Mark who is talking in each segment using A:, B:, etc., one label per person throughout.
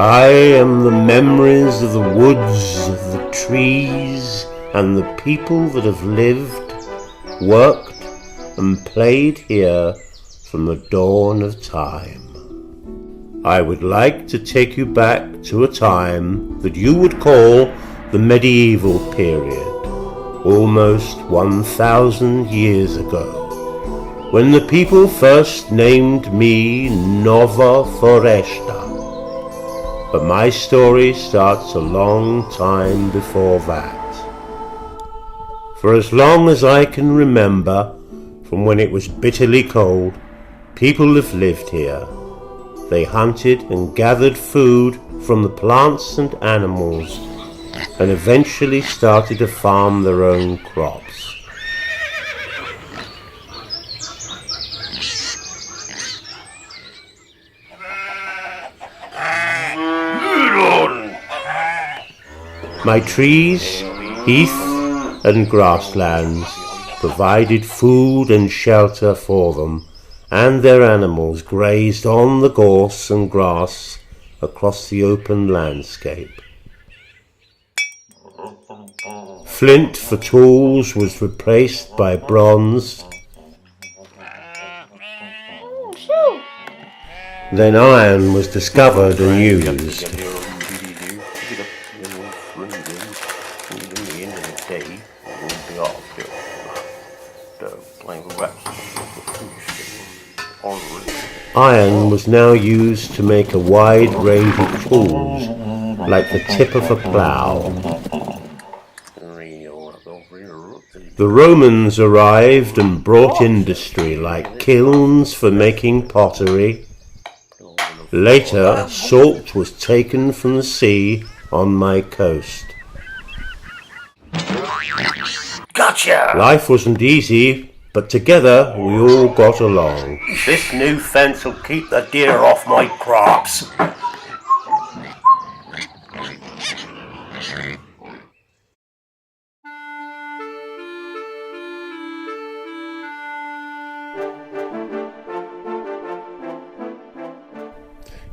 A: I am the memories of the woods, of the trees, and the people that have lived, worked, and played here from the dawn of time. I would like to take you back to a time that you would call the medieval period, almost 1,000 years ago, when the people first named me Nova Foresta. But my story starts a long time before that. For as long as I can remember, from when it was bitterly cold, people have lived here. They hunted and gathered food from the plants and animals, and eventually started to farm their own crops. My trees, heath and grasslands provided food and shelter for them, and their animals grazed on the gorse and grass across the open landscape. Flint for tools was replaced by bronze. Then iron was discovered and used. Iron was now used to make a wide range of tools, like the tip of a plough. The Romans arrived and brought industry like kilns for making pottery. Later, salt was taken from the sea on my coast.
B: Gotcha!
A: Life wasn't easy, but together we all got along. This new fence will keep the deer off my crops.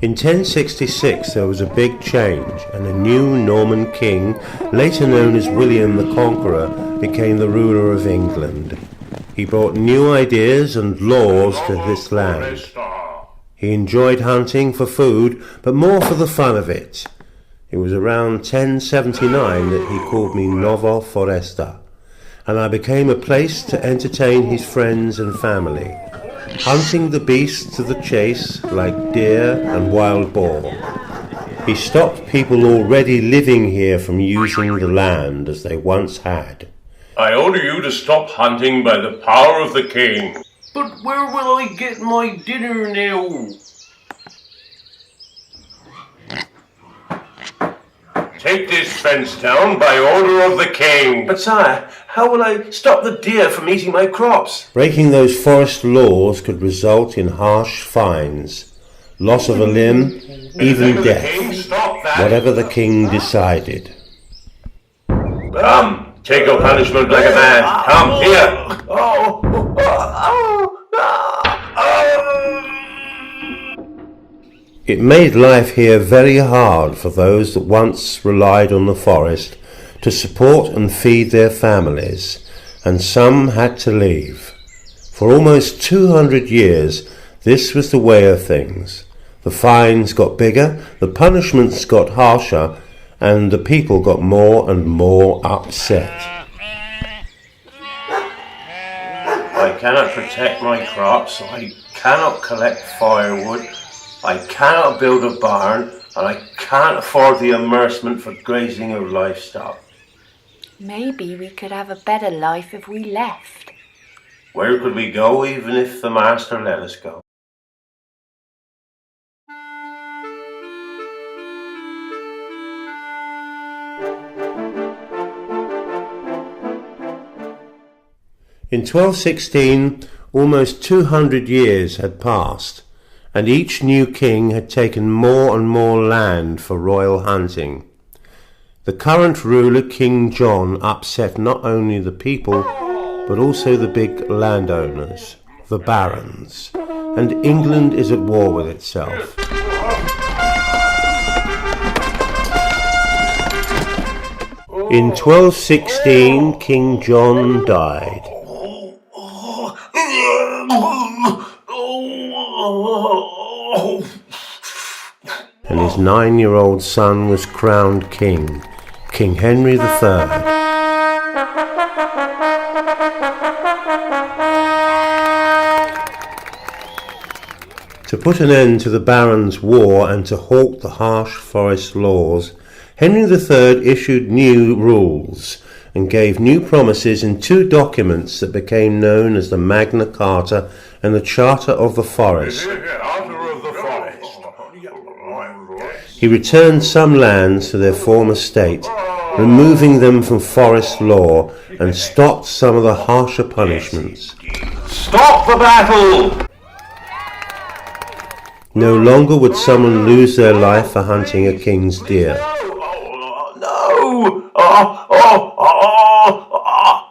A: In 1066 there was a big change, and a new Norman king, later known as William the Conqueror, became the ruler of England. He brought new ideas and laws to this land. He enjoyed hunting for food, but more for the fun of it. It was around 1079 that he called me Nova Foresta, and I became a place to entertain his friends and family, hunting the beasts of the chase like deer and wild boar. He stopped people already living here from using the land as they once had.
C: I order you to stop hunting by the power of the king.
B: But where will I get my dinner now?
C: Take this fence down by order of the king.
B: But sire, how will I stop the deer from eating my crops?
A: Breaking those forest laws could result in harsh fines, loss of a limb, even death, whatever the king decided.
C: Come, take your punishment like a man. Come, here.
A: It made life here very hard for those that once relied on the forest to support and feed their families, and some had to leave. For almost 200 years, this was the way of things. The fines got bigger, the punishments got harsher, and the people got more and more upset.
C: I cannot protect my crops. I cannot collect firewood. I cannot build a barn, and I can't afford the immersement for grazing of livestock.
D: Maybe we could have a better life if we left.
C: Where could we go even if the master let us go?
A: In 1216, almost 200 years had passed, and each new king had taken more and more land for royal hunting. The current ruler, King John, upset not only the people, but also the big landowners, the barons, and England is at war with itself. In 1216, King John died. And his 9-year-old son was crowned king, King Henry III. To put an end to the Barons' War and to halt the harsh forest laws, Henry III issued new rules and gave new promises in 2 documents that became known as the Magna Carta and the Charter of the Forest. He returned some lands to their former state, removing them from forest law, and stopped some of the harsher punishments.
C: Stop the battle!
A: No longer would someone lose their life for hunting a king's deer.
C: No!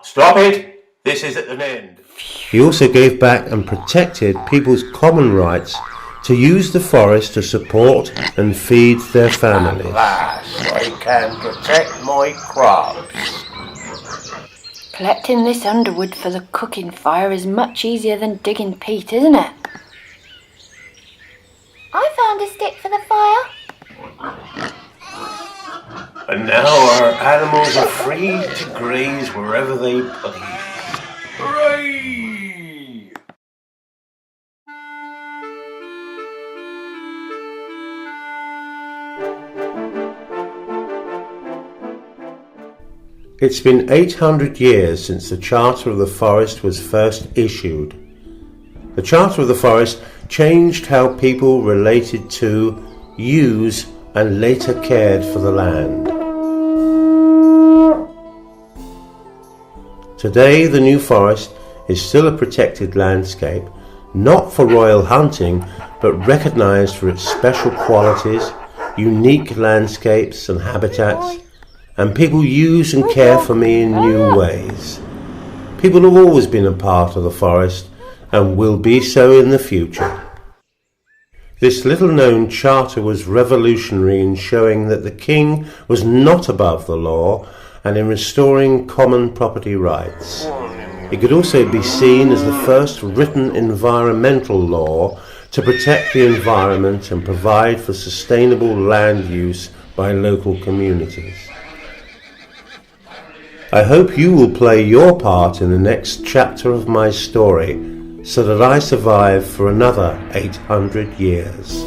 C: Stop it! This is at an end.
A: He also gave back and protected people's common rights to use the forest to support and feed their families.
C: At last, I can protect my crops.
D: Collecting this underwood for the cooking fire is much easier than digging peat, isn't it? I found a stick for the fire.
C: And now our animals are free to graze wherever they please. Hooray!
A: It's been 800 years since the Charter of the Forest was first issued. The Charter of the Forest changed how people related to, use, and later cared for the land. Today, the New Forest is still a protected landscape, not for royal hunting, but recognised for its special qualities, unique landscapes and habitats, and people use and care for me in new ways. People have always been a part of the forest, and will be so in the future. This little-known charter was revolutionary in showing that the king was not above the law and in restoring common property rights. It could also be seen as the first written environmental law to protect the environment and provide for sustainable land use by local communities. I hope you will play your part in the next chapter of my story, so that I survive for another 800 years.